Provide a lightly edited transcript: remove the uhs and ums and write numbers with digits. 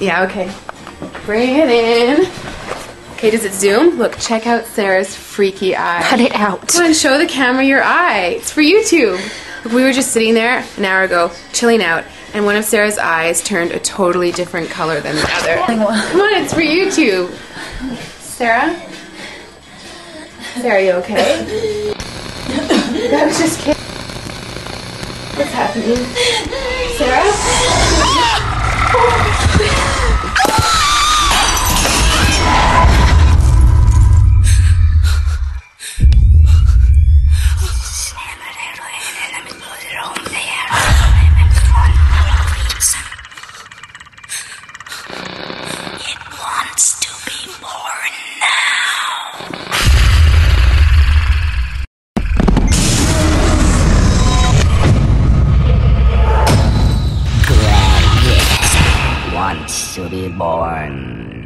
Yeah, okay. Bring it in. Okay, does it zoom? Look, check out Sarah's freaky eye. Cut it out. Come on, show the camera your eye. It's for YouTube. Look, we were just sitting there an hour ago, chilling out, and one of Sarah's eyes turned a totally different color than the other. Come on, it's for YouTube. Sarah? Sarah, are you okay? That was just kidding. What's happening? Sarah? To be born